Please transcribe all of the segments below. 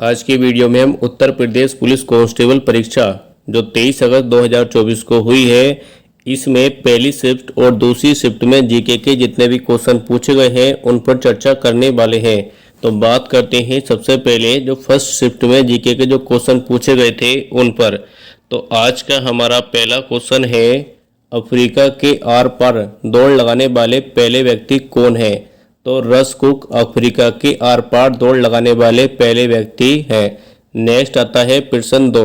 आज की वीडियो में हम उत्तर प्रदेश पुलिस कांस्टेबल परीक्षा जो 23 अगस्त 2024 को हुई है, इसमें पहली शिफ्ट और दूसरी शिफ्ट में जीके के जितने भी क्वेश्चन पूछे गए हैं उन पर चर्चा करने वाले हैं। तो बात करते हैं सबसे पहले जो फर्स्ट शिफ्ट में जीके के जो क्वेश्चन पूछे गए थे उन पर। तो आज का हमारा पहला क्वेश्चन है, अफ्रीका के आर पार दौड़ लगाने वाले पहले व्यक्ति कौन है? तो रस कुक अफ्रीका के आर पार दौड़ लगाने वाले पहले व्यक्ति हैं। नेक्स्ट आता है प्रश्न 2,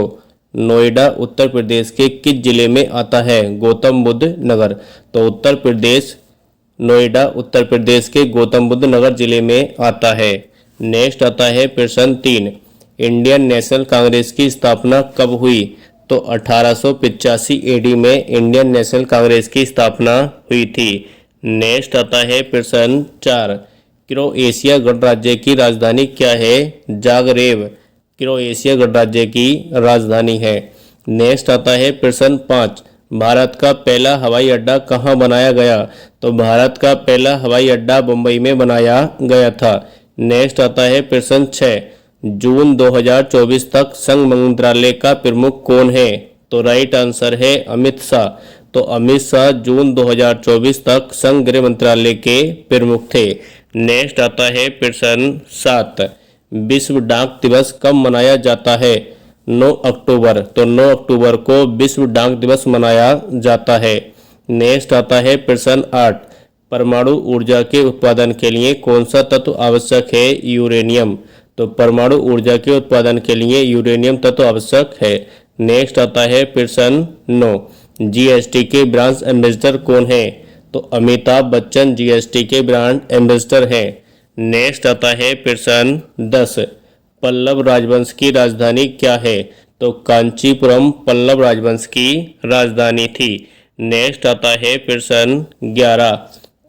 नोएडा उत्तर प्रदेश के किस जिले में आता है? गौतम बुद्ध नगर। तो उत्तर प्रदेश नोएडा उत्तर प्रदेश के गौतम बुद्ध नगर जिले में आता है। नेक्स्ट आता है प्रश्न 3, इंडियन नेशनल कांग्रेस की स्थापना कब हुई? तो 1885 एडी में इंडियन नेशनल कांग्रेस की स्थापना हुई थी। नेक्स्ट आता है प्रश्न 4, क्रोएशिया गणराज्य की राजधानी क्या है? जागरेब क्रोएशिया गणराज्य की राजधानी है। नेक्स्ट आता है प्रश्न 5, भारत का पहला हवाई अड्डा कहाँ बनाया गया? तो भारत का पहला हवाई अड्डा मुंबई में बनाया गया था। नेक्स्ट आता है प्रश्न 6, जून 2024 तक संघ मंत्रालय का प्रमुख कौन है? तो राइट आंसर है अमित शाह। तो अमित शाह जून 2024 तक संघ गृह मंत्रालय के प्रमुख थे। नेक्स्ट आता है प्रश्न 7, विश्व डाक दिवस कब मनाया जाता है? 9 अक्टूबर। तो 9 अक्टूबर को विश्व डाक दिवस मनाया जाता है। नेक्स्ट आता है प्रश्न 8, परमाणु ऊर्जा के उत्पादन के लिए कौन सा तत्व आवश्यक है? यूरेनियम। तो परमाणु ऊर्जा के उत्पादन के लिए यूरेनियम तत्व आवश्यक है। नेक्स्ट आता है प्रश्न 9, जीएसटी के ब्रांड एम्बेसडर कौन है? तो अमिताभ बच्चन जीएसटी के ब्रांड एम्बेसडर हैं। नेक्स्ट आता है प्रश्न 10, पल्लव राजवंश की राजधानी क्या है? तो कांचीपुरम पल्लव राजवंश की राजधानी थी। नेक्स्ट आता है प्रश्न 11,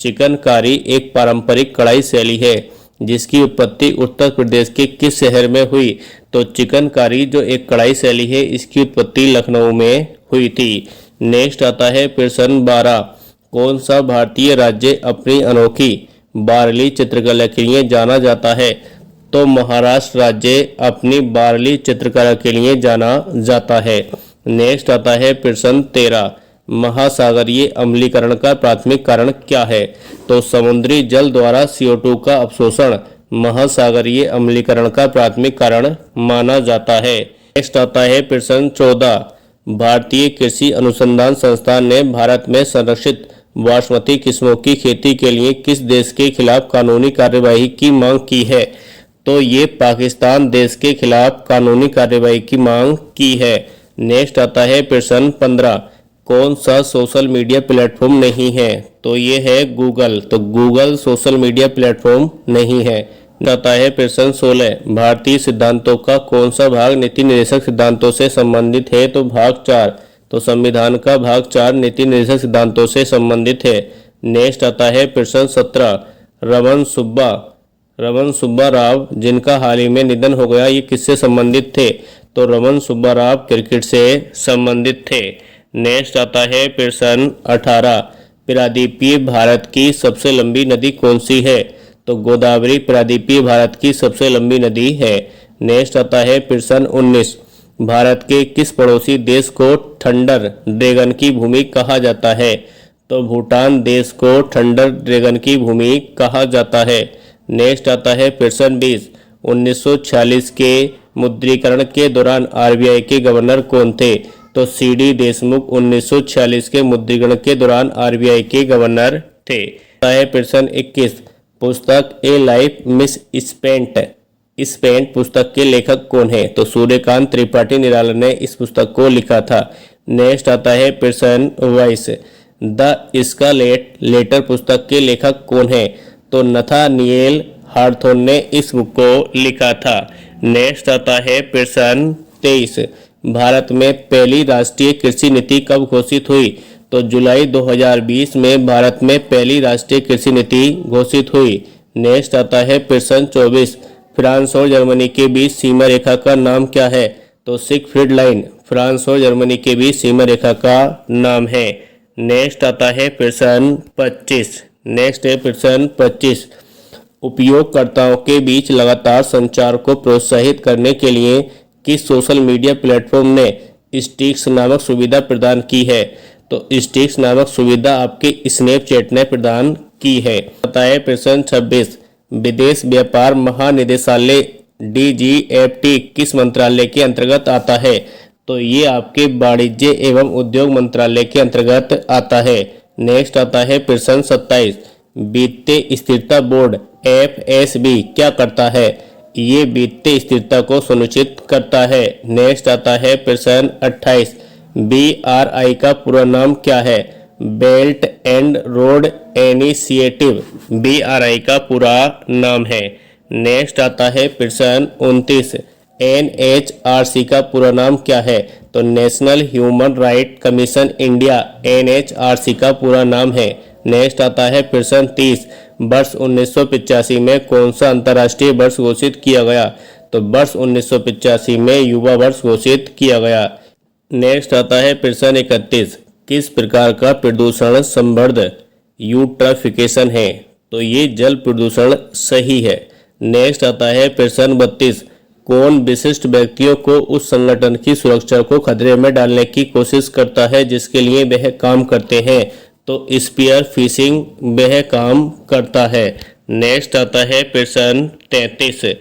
चिकनकारी एक पारंपरिक कढ़ाई शैली है जिसकी उत्पत्ति उत्तर प्रदेश के किस शहर में हुई? तो चिकनकारी जो एक कढ़ाई शैली है इसकी उत्पत्ति लखनऊ में हुई थी। नेक्स्ट आता है प्रश्न 12, कौन सा भारतीय राज्य अपनी अनोखी बारली चित्रकला के लिए जाना जाता है? तो महाराष्ट्र राज्य अपनी बारली चित्रकला के लिए जाना जाता है। नेक्स्ट आता है प्रश्न 13, महासागरीय अम्लीकरण का प्राथमिक कारण क्या है? तो समुद्री जल द्वारा CO2 का अवशोषण महासागरीय अम्लीकरण का प्राथमिक कारण माना जाता है। नेक्स्ट आता है प्रश्न 14, भारतीय कृषि अनुसंधान संस्थान ने भारत में संरक्षित बासमती किस्मों की खेती के लिए किस देश के खिलाफ कानूनी कार्यवाही की मांग की है? तो ये पाकिस्तान देश के खिलाफ कानूनी कार्यवाही की मांग की है। नेक्स्ट आता है प्रश्न 15, कौन सा सोशल मीडिया प्लेटफॉर्म नहीं है? तो ये है गूगल। तो गूगल सोशल मीडिया प्लेटफॉर्म नहीं है। आता है प्रश्न 16, भारतीय सिद्धांतों का कौन सा भाग नीति निर्देशक सिद्धांतों से संबंधित है? तो भाग 4। तो संविधान का भाग 4 नीति निर्देशक सिद्धांतों से संबंधित है। नेक्स्ट आता है प्रश्न 17, रमन सुब्बा राव जिनका हाल ही में निधन हो गया, ये किससे संबंधित थे? तो रमन सुब्बा राव क्रिकेट से संबंधित थे। नेक्स्ट आता है प्रश्न 18, प्रायद्वीपीय भारत की सबसे लंबी नदी कौन सी है? तो गोदावरी प्रायद्वीपीय भारत की सबसे लंबी नदी है। नेक्स्ट आता है प्रश्न 19, भारत के किस पड़ोसी देश को थंडर ड्रैगन की भूमि कहा जाता है? तो भूटान देश को थंडर ड्रैगन की भूमि कहा जाता है। नेक्स्ट आता है प्रश्न 20, 1946 के मुद्रीकरण के दौरान RBI के गवर्नर कौन थे? तो CD देशमुख 1946 के मुद्रीकरण के दौरान RBI के गवर्नर थे। प्रश्न 21, पुस्तक ए लाइफ मिस स्पेंट पुस्तक के लेखक कौन है? तो सूर्यकांत त्रिपाठी निराला ने इस पुस्तक को लिखा था। नेक्स्ट आता है प्रश्न 22, द स्कारलेट लेटर पुस्तक के लेखक कौन है? तो नथानिएल हार्थोन ने इस बुक को लिखा था। नेक्स्ट आता है प्रश्न 23, भारत में पहली राष्ट्रीय कृषि नीति कब घोषित हुई? तो जुलाई 2020 में भारत में पहली राष्ट्रीय कृषि नीति घोषित हुई। नेक्स्ट आता है प्रश्न 24, फ्रांस और जर्मनी के बीच सीमा रेखा का नाम क्या है? तो सिगफ्रीड लाइन फ्रांस और जर्मनी के बीच सीमा रेखा का नाम है। नेक्स्ट आता है प्रश्न 25। नेक्स्ट है प्रश्न 25, उपयोगकर्ताओं के बीच लगातार संचार को प्रोत्साहित करने के लिए किस सोशल मीडिया प्लेटफॉर्म ने स्टिक्स नामक सुविधा प्रदान की है? तो स्टिक्स नामक सुविधा आपके स्नैपचैट ने प्रदान की है। बताएं प्रश्न 26, विदेश व्यापार महानिदेशालय DGFT किस मंत्रालय के अंतर्गत आता है? तो ये आपके वाणिज्य एवं उद्योग मंत्रालय के अंतर्गत आता है। नेक्स्ट आता है प्रश्न 27, वित्तीय स्थिरता बोर्ड FSB क्या करता है? ये वित्तीय स्थिरता को सुनिश्चित करता है। नेक्स्ट आता है प्रश्न 28, BRI का पूरा नाम क्या है? Belt and road initiative BRI का पूरा नाम है। नेक्स्ट आता है प्रश्न 29, NHRC का पूरा नाम क्या है? तो national human right commission India NHRC का पूरा नाम है। नेक्स्ट आता है प्रश्न 30, वर्ष 1985 में कौन सा अंतर्राष्ट्रीय वर्ष घोषित किया गया? तो वर्ष 1985 में युवा वर्ष घोषित किया गया। नेक्स्ट आता है प्रश्न 31, किस प्रकार का प्रदूषण संवर्ध यूट्रफिकेशन है? तो ये जल प्रदूषण सही है। नेक्स्ट आता है प्रश्न 32, कौन विशिष्ट व्यक्तियों को उस संगठन की सुरक्षा को खतरे में डालने की कोशिश करता है जिसके लिए वह काम करते हैं? तो स्पीयर फिशिंग वह काम करता है। नेक्स्ट आता है प्रश्न 33,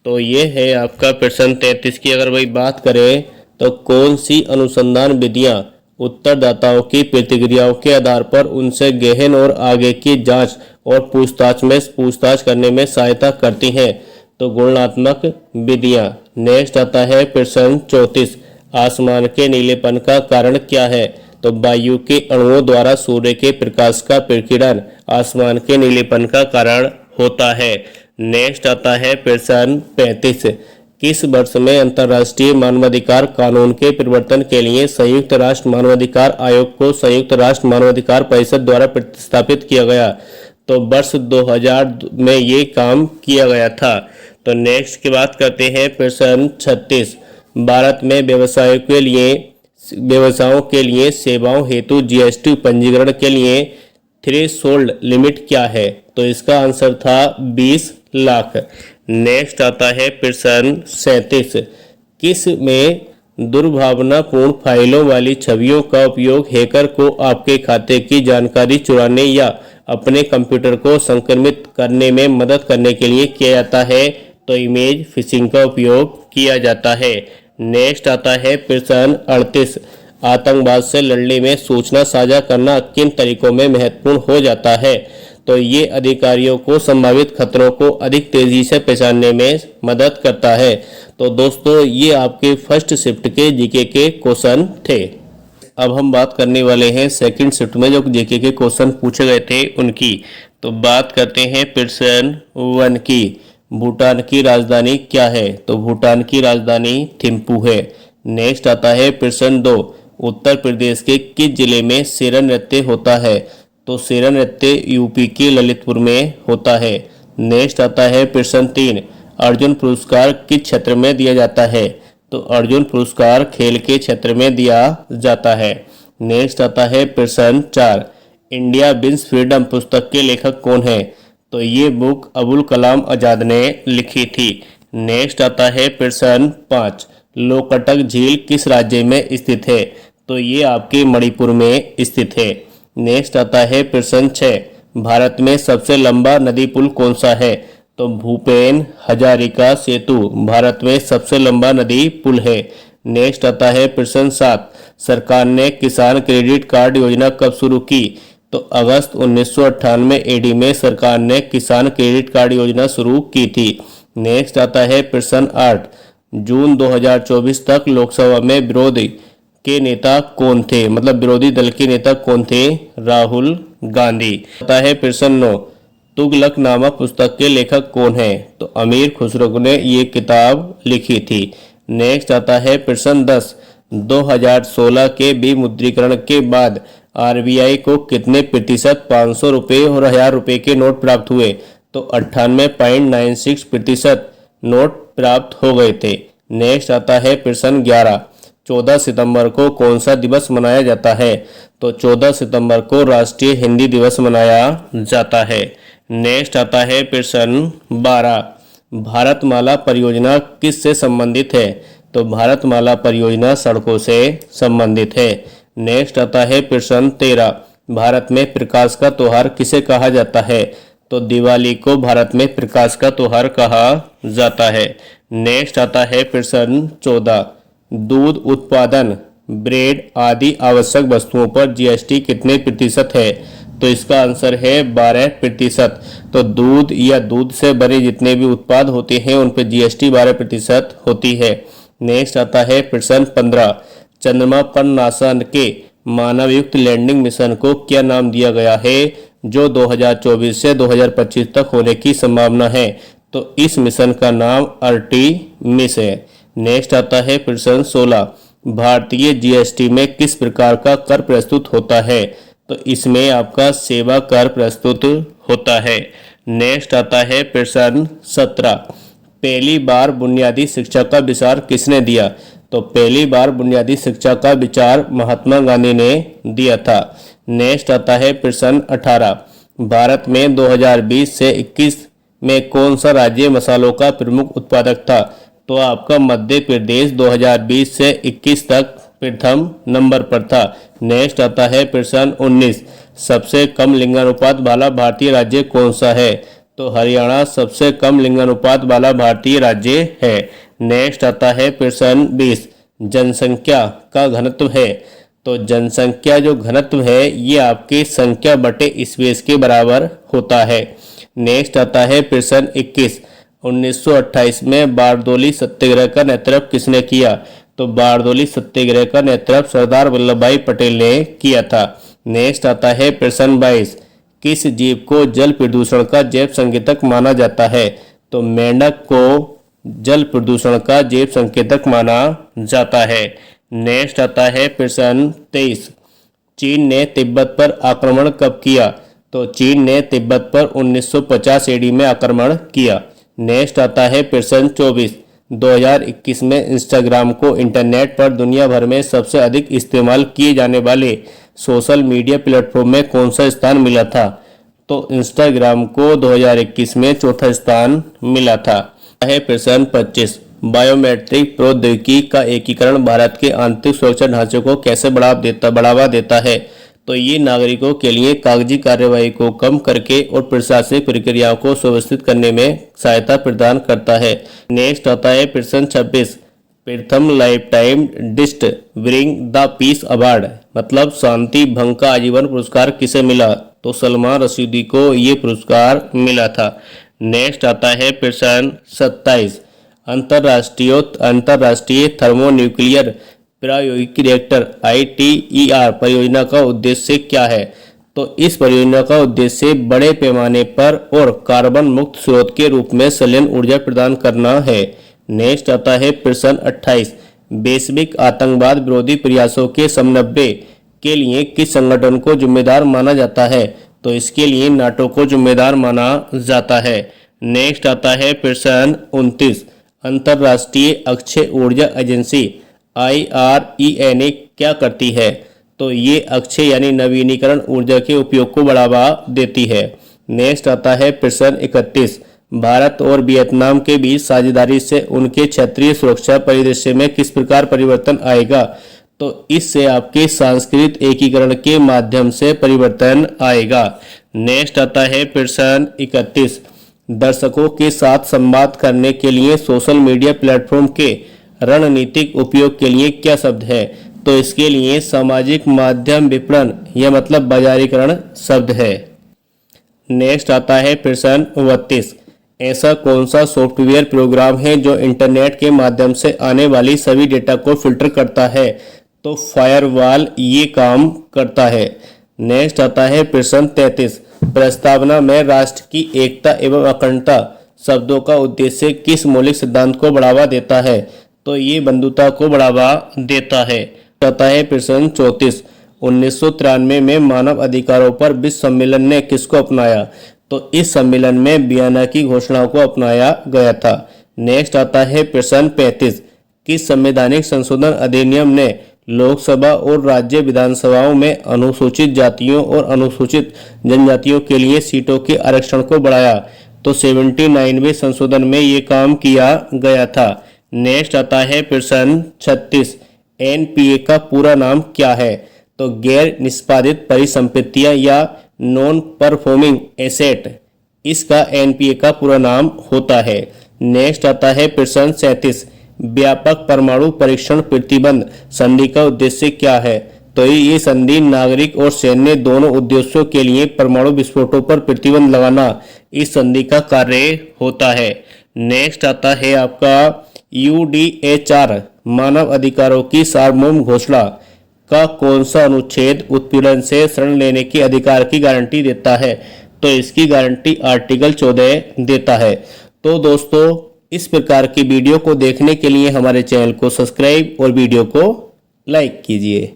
तो ये है आपका प्रश्न 33 की अगर वही बात करें तो कौन सी अनुसंधान विधियां उत्तरदाताओं की प्रतिक्रियाओं के आधार पर उनसे गहन और आगे की जांच और पूछताछ करने में सहायता करती हैं? तो गुणात्मक विधियां। नेक्स्ट आता है प्रश्न 34, आसमान के नीलेपन का कारण क्या है? तो वायु के अणुओं द्वारा सूर्य के प्रकाश का विकिरण आसमान के नीलेपन का कारण होता है। नेक्स्ट आता है प्रश्न 35, किस वर्ष में अंतर्राष्ट्रीय मानवाधिकार कानून के परिवर्तन के लिए संयुक्त राष्ट्र मानवाधिकार आयोग को संयुक्त राष्ट्र मानवाधिकार परिषद द्वारा प्रतिस्थापित किया गया? तो वर्ष 2000 में ये काम किया गया था। तो नेक्स्ट की बात करते हैं प्रश्न 36, भारत में व्यवसायों के लिए सेवाओं हेतु GST पंजीकरण के लिए थ्रेशोल्ड लिमिट क्या है? तो इसका आंसर था 20 लाख। नेक्स्ट आता है प्रश्न 37, किस में दुर्भावनापूर्ण फाइलों वाली छवियों का उपयोग हैकर को आपके खाते की जानकारी चुराने या अपने कंप्यूटर को संक्रमित करने में मदद करने के लिए किया जाता है? तो इमेज फिशिंग का उपयोग किया जाता है। नेक्स्ट आता है प्रश्न 38, आतंकवाद से लड़ने में सूचना साझा करना किन तरीकों में महत्वपूर्ण हो जाता है? तो ये अधिकारियों को संभावित खतरों को अधिक तेजी से पहचानने में मदद करता है। तो दोस्तों ये आपके फर्स्ट शिफ्ट के जीके के क्वेश्चन थे। अब हम बात करने वाले हैं सेकंड शिफ्ट में जो जीके के क्वेश्चन पूछे गए थे उनकी। तो बात करते हैं प्रश्न 1 की, भूटान की राजधानी क्या है? तो भूटान की राजधानी थिम्पू है। नेक्स्ट आता है प्रश्न 2, उत्तर प्रदेश के किस जिले में शेरा नृत्य होता है? तो शेरा नृत्य यूपी के ललितपुर में होता है। नेक्स्ट आता है प्रश्न 3, अर्जुन पुरस्कार किस क्षेत्र में दिया जाता है? तो अर्जुन पुरस्कार खेल के क्षेत्र में दिया जाता है। नेक्स्ट आता है प्रश्न 4, इंडिया विंस फ्रीडम पुस्तक के लेखक कौन है? तो ये बुक अबुल कलाम आजाद ने लिखी थी। नेक्स्ट आता है प्रश्न 5, लोकटक झील किस राज्य में स्थित है? तो ये आपके मणिपुर में स्थित है। नेक्स्ट आता है प्रश्न 6, भारत में सबसे लंबा नदी पुल कौन सा है? तो भूपेन हजारिका सेतु भारत में सबसे लंबा नदी पुल है। नेक्स्ट आता है प्रश्न 7, सरकार ने किसान क्रेडिट कार्ड योजना कब शुरू की? तो अगस्त 1998 AD में सरकार ने किसान क्रेडिट कार्ड योजना शुरू की थी। नेक्स्ट आता है प्रश्न 8, जून 2024 तक लोकसभा में विरोधी के नेता कौन थे? मतलब विरोधी दल के नेता कौन थे? राहुल गांधी। आता है प्रश्न 9, तुगलकनामा पुस्तक के लेखक कौन है? तो अमीर खुसरो ने ये किताब लिखी थी। नेक्स्ट आता है प्रश्न 10, 2016 के विमुद्रीकरण के बाद RBI को कितने प्रतिशत 500 रुपये और 1000 रुपये के नोट प्राप्त हुए? तो 98.96% नोट प्राप्त हो गए थे। नेक्स्ट आता है प्रश्न 11, 14 सितंबर को कौन सा दिवस मनाया जाता है? तो 14 सितंबर को राष्ट्रीय हिंदी दिवस मनाया जाता है। नेक्स्ट आता है प्रश्न 12, भारतमाला परियोजना किससे संबंधित है? तो भारतमाला परियोजना सड़कों से संबंधित है। नेक्स्ट आता है प्रश्न 13, भारत में प्रकाश का त्योहार किसे कहा जाता है? तो दिवाली को भारत में प्रकाश का त्योहार कहा जाता है। नेक्स्ट आता है प्रश्न 14, दूध उत्पादन, ब्रेड आदि आवश्यक वस्तुओं पर जीएसटी कितने प्रतिशत है? तो इसका आंसर है 12%। तो दूध या दूध से बने जितने भी उत्पाद होते हैं उन पर जीएसटी 12% होती है। नेक्स्ट आता है प्रश्न 15, चंद्रमा पर नासा के मानवयुक्त लैंडिंग मिशन को क्या नाम दिया गया है जो 2024 से 2025 तक होने की संभावना है? तो इस मिशन का नाम आर्टेमिस है। नेक्स्ट आता है प्रश्न 16, भारतीय जीएसटी में किस प्रकार का कर प्रस्तुत होता है? तो इसमें आपका सेवा कर प्रस्तुत होता है। नेक्स्ट आता है प्रश्न 17, पहली बार बुनियादी शिक्षा का विचार किसने दिया? तो पहली बार बुनियादी शिक्षा का विचार महात्मा गांधी ने दिया था। नेक्स्ट आता है प्रश्न 18, भारत में 2020 से 21 में कौन सा राज्य मसालों का प्रमुख उत्पादक था? तो आपका मध्य प्रदेश 2020 से 21 तक प्रथम नंबर पर था। नेक्स्ट आता है प्रश्न 19, सबसे कम लिंगानुपात वाला भारतीय राज्य कौन सा है? तो हरियाणा सबसे कम लिंगानुपात वाला भारतीय राज्य है। नेक्स्ट आता है प्रश्न 20, जनसंख्या का घनत्व है। तो जनसंख्या जो घनत्व है ये आपकी संख्या बटे स्पेस के बराबर होता है। नेक्स्ट आता है प्रश्न 21, 1928 में बारदोली सत्याग्रह का नेतृत्व किसने किया? तो बारदोली सत्याग्रह का नेतृत्व सरदार वल्लभ भाई पटेल ने किया था। नेक्स्ट आता है प्रश्न 22, किस जीव को जल प्रदूषण का जैव संकेतक माना जाता है? तो मेंढक को जल प्रदूषण का जैव संकेतक माना जाता है। नेक्स्ट आता है प्रश्न 23, चीन ने तिब्बत पर आक्रमण कब किया? तो चीन ने तिब्बत पर 1950 एडी में आक्रमण किया। नेक्स्ट आता है प्रश्न 24, 2021 में इंस्टाग्राम को इंटरनेट पर दुनिया भर में सबसे अधिक इस्तेमाल किए जाने वाले सोशल मीडिया प्लेटफॉर्म में कौन सा स्थान मिला था? तो इंस्टाग्राम को 2021 में चौथा स्थान मिला था। है प्रश्न 25, बायोमेट्रिक प्रौद्योगिकी का एकीकरण भारत के आंतरिक सुरक्षा ढांचे को कैसे बढ़ावा देता है? तो ये नागरिकों के लिए कागजी कार्यवाही को कम करके और प्रशासनिक प्रक्रियाओं को सुव्यवस्थित करने में सहायता प्रदान करता है। नेक्स्ट आता है प्रश्न 26, प्रथम life time discovering the peace award मतलब शांति भंग का आजीवन पुरस्कार किसे मिला? तो सलमान रशीदी को ये पुरस्कार मिला था। नेक्स्ट आता है प्रश्न 27, अंतरराष्ट्रीय थर्मोन्यूक्लियर प्रायोगिक रिएक्टर ITER परियोजना का उद्देश्य क्या है? तो इस परियोजना का उद्देश्य बड़े पैमाने पर और कार्बन मुक्त स्रोत के रूप में संयंत्र ऊर्जा प्रदान करना है। नेक्स्ट आता है प्रश्न 28, वैश्विक आतंकवाद विरोधी प्रयासों के समन्वय के लिए किस संगठन को जिम्मेदार माना जाता है? तो इसके लिए नाटो को जिम्मेदार माना जाता है। नेक्स्ट आता है प्रश्न 29, अंतरराष्ट्रीय अक्षय ऊर्जा एजेंसी IRENA क्या करती है? तो ये अक्षय यानी नवीनीकरण ऊर्जा के उपयोग को बढ़ावा देती है। नेक्स्ट आता है प्रश्न 31, भारत और वियतनाम के बीच साझेदारी से उनके क्षेत्रीय सुरक्षा परिदृश्य में किस प्रकार परिवर्तन आएगा? तो इससे आपके सांस्कृतिक एकीकरण के माध्यम से परिवर्तन आएगा। नेक्स्ट आता है प्रश्न 31, दर्शकों के साथ संवाद करने के लिए सोशल मीडिया प्लेटफॉर्म के रणनीतिक उपयोग के लिए क्या शब्द है? तो इसके लिए सामाजिक माध्यम विपणन यह मतलब बाजारीकरण शब्द है। नेक्स्ट आता है प्रश्न 32, ऐसा कौन सा सॉफ्टवेयर प्रोग्राम है जो इंटरनेट के माध्यम से आने वाली सभी डेटा को फिल्टर करता है? तो फायरवॉल ये काम करता है। नेक्स्ट आता है प्रश्न 33, प्रस्तावना में राष्ट्र की एकता एवं अखंडता शब्दों का उद्देश्य किस मौलिक सिद्धांत को बढ़ावा देता है? तो ये बंधुता को बढ़ावा देता है। आता है प्रश्न 34, 1993 में मानव अधिकारों पर विश्व सम्मेलन ने किसको अपनाया? तो इस सम्मेलन में वियना की घोषणा को अपनाया गया था। नेक्स्ट आता है प्रश्न 35, किस संवैधानिक संशोधन अधिनियम ने लोकसभा और राज्य विधानसभाओं में अनुसूचित जातियों और अनुसूचित जनजातियों के लिए सीटों के आरक्षण को बढ़ाया। तो 79वें संशोधन में ये काम किया गया था। नेक्स्ट आता है प्रश्न 36। एनपीए का पूरा नाम क्या है? तो गैर निष्पादित परिसंपत्तियां या नॉन परफॉर्मिंग एसेट, इसका एनपीए का पूरा नाम होता है। नेक्स्ट आता है प्रश्न 37। व्यापक परमाणु परीक्षण प्रतिबंध संधि का उद्देश्य क्या है? तो ये संधि नागरिक और सैन्य दोनों उद्देश्यों के लिए परमाणु विस्फोटों पर प्रतिबंध लगाना इस संधि का कार्य होता है। नेक्स्ट आता है आपका यूडीएचआर मानव अधिकारों की सार्वभौम घोषणा का कौन सा अनुच्छेद उत्पीड़न से शरण लेने के अधिकार की गारंटी देता है? तो इसकी गारंटी आर्टिकल 14 देता है। तो दोस्तों, इस प्रकार की वीडियो को देखने के लिए हमारे चैनल को सब्सक्राइब और वीडियो को लाइक कीजिए।